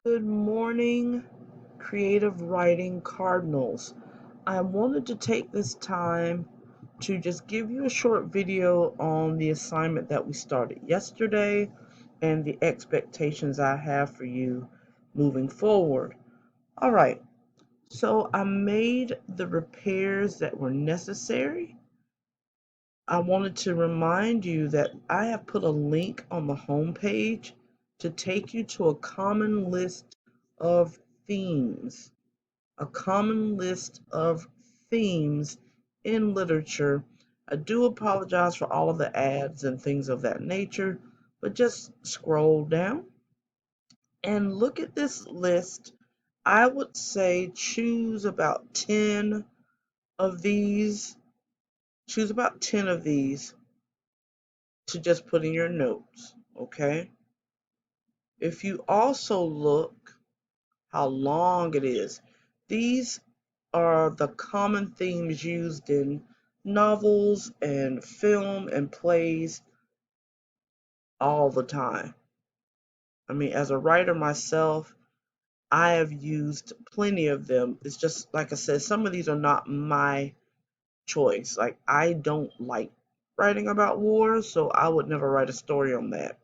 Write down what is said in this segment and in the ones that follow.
Good morning, creative writing Cardinals. I wanted to take this time to just give you a short video on the assignment that we started yesterday and the expectations I have for you moving forward. All right, so I made the repairs that were necessary. I wanted to remind you that I have put a link on the home page to take you to a common list of themes, a common list of themes in literature. I do apologize for all of the ads and things of that nature, but just scroll down and look at this list. I would say of these, choose about 10 of these to just put in your notes, okay? If you also look how long it is, these are the common themes used in novels and film and plays all the time. I mean, as a writer myself, I have used plenty of them. It's just like I said, some of these are not my choice. Like, I don't like writing about war, so I would never write a story on that.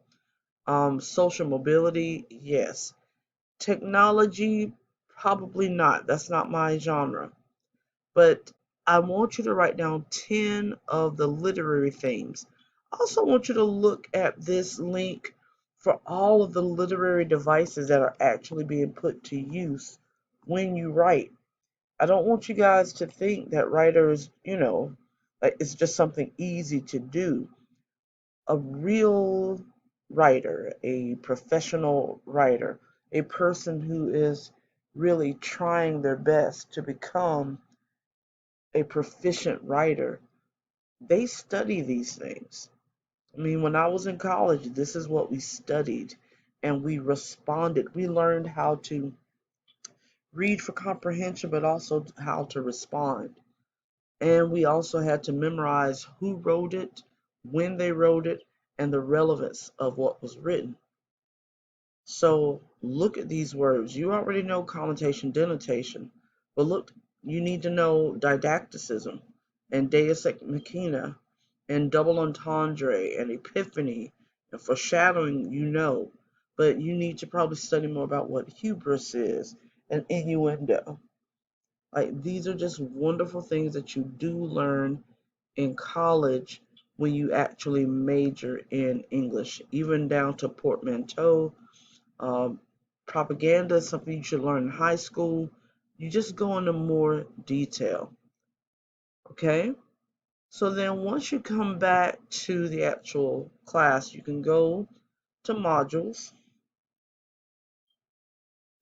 Social mobility, yes. Technology, probably not. That's not my genre. But I want you to write down 10 of the literary themes. I also want you to look at this link for all of the literary devices that are actually being put to use when you write. I don't want you guys to think that writers, like it's just something easy to do. A real writer, a professional writer, a person who is really trying their best to become a proficient writer, they study these things. I mean, when I was in college, this is what we studied and we responded. We learned how to read for comprehension, but also how to respond. And we also had to memorize who wrote it, when they wrote it, and the relevance of what was written. So look at these words. You already know connotation, denotation, but look, you need to know didacticism and deus ex machina and double entendre and epiphany and foreshadowing, but you need to probably study more about what hubris is and innuendo. Like, these are just wonderful things that you do learn in college when you actually major in English, even down to portmanteau. um, Propaganda is something you should learn in high school. You just go into more detail, okay? So then once you come back to the actual class, you can go to modules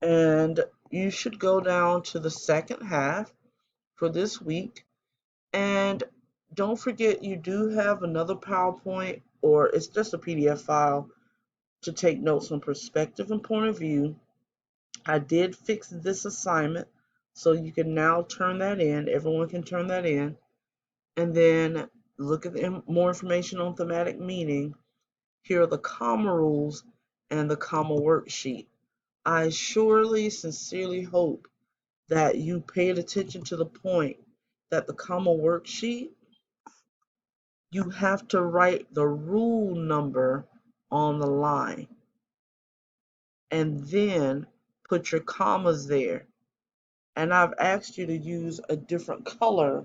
and you should go down to the second half for this week. And don't forget, you do have another PowerPoint, or it's just a PDF file to take notes on perspective and point of view. I did fix this assignment, so you can now turn that in. Everyone can turn that in. And then look at the more information on thematic meaning. Here are the comma rules and the comma worksheet. I surely, sincerely hope that you paid attention to the point that the comma worksheet, you have to write the rule number on the line and then put your commas there. And I've asked you to use a different color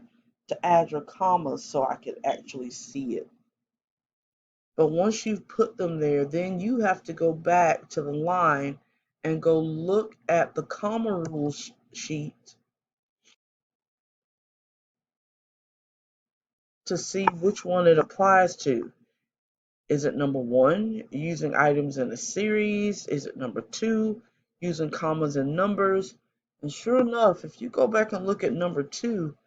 to add your commas so I could actually see it. But once you've put them there, then you have to go back to the line and go look at the comma rule sheet to see which one it applies to. Is it number one, using items in a series? Is it number two, using commas and numbers? And sure enough, if you go back and look at number two,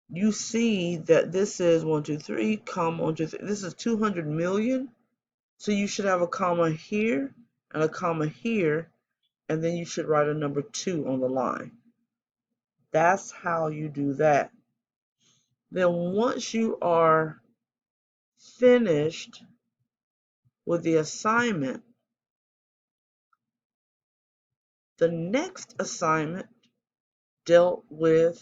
you see that this is 1, 2, 3, comma 1, 2, 3. This is 200 million. So you should have a comma here and a comma here, and then you should write a number 2 on the line. That's how you do that. Then once you are finished with the assignment, The next assignment dealt with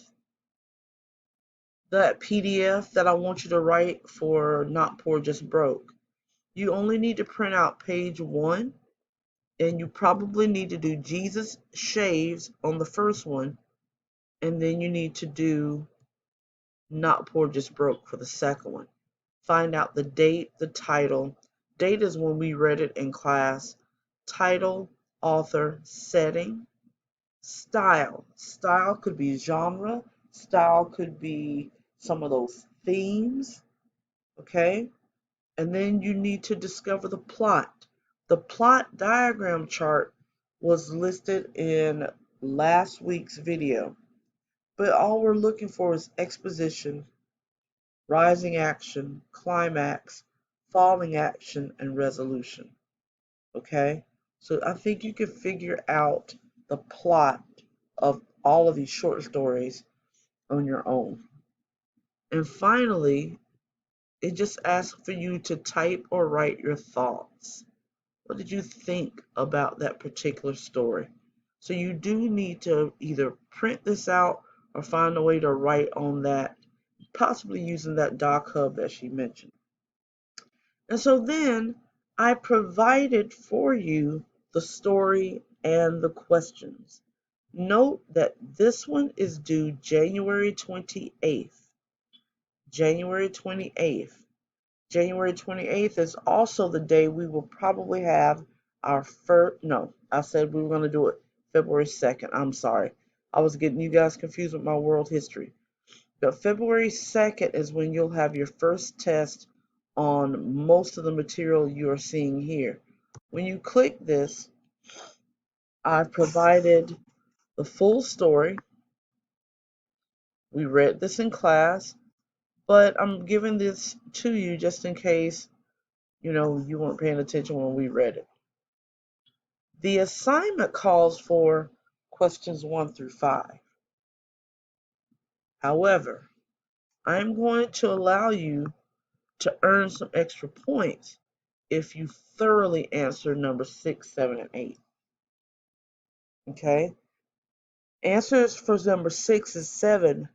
that PDF that I want you to write for Not Poor, Just Broke. You only need to print out page 1, and you probably need to do Jesus shaves on the first one, and then you need to do Not Poor, Just Broke for the second one. Find out the date, the title. Date is when we read it in class. Title, author, setting. Style. Style could be genre. Style could be some of those themes. Okay? And then you need to discover the plot. The plot diagram chart was listed in last week's video. But all we're looking for is exposition, rising action, climax, falling action, and resolution. Okay? So I think you can figure out the plot of all of these short stories on your own. And finally, it just asks for you to type or write your thoughts. What did you think about that particular story? So you do need to either print this out or find a way to write on that, possibly using that Doc Hub that she mentioned. And so then I provided for you the story and the questions. Note that this one is due January 28th. January 28th. January 28th is also the day we will probably have our first, no, I said we were going to do it February 2nd. I'm sorry. I was getting you guys confused with my world history. But February 2nd is when you'll have your first test on most of the material you are seeing here. When you click this, I've provided the full story. We read this in class, but I'm giving this to you just in case you weren't paying attention when we read it. The assignment calls for questions 1 through 5. However, I'm going to allow you to earn some extra points if you thoroughly answer number 6, 7, and 8. Okay? Answers for number 6 and 7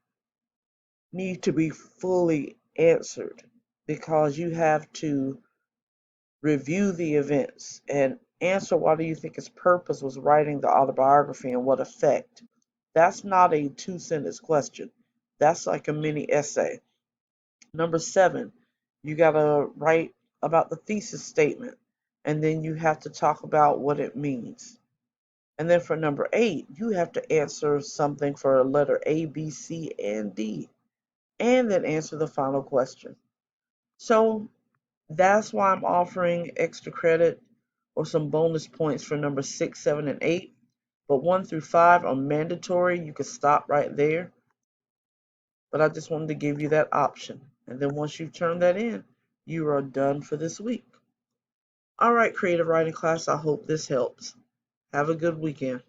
need to be fully answered because you have to review the events and answer why do you think his purpose was writing the autobiography and what effect. That's not a 2-sentence question. That's like a mini essay. Number 7, you got to write about the thesis statement, and then you have to talk about what it means. And then for number 8, you have to answer something for a letter A, B, C, and D, and then answer the final question. So that's why I'm offering extra credit or some bonus points for number 6, 7, and 8. But 1 through 5 are mandatory. You can stop right there. But I just wanted to give you that option. And then once you turn that in, you are done for this week. All right, creative writing class, I hope this helps. Have a good weekend.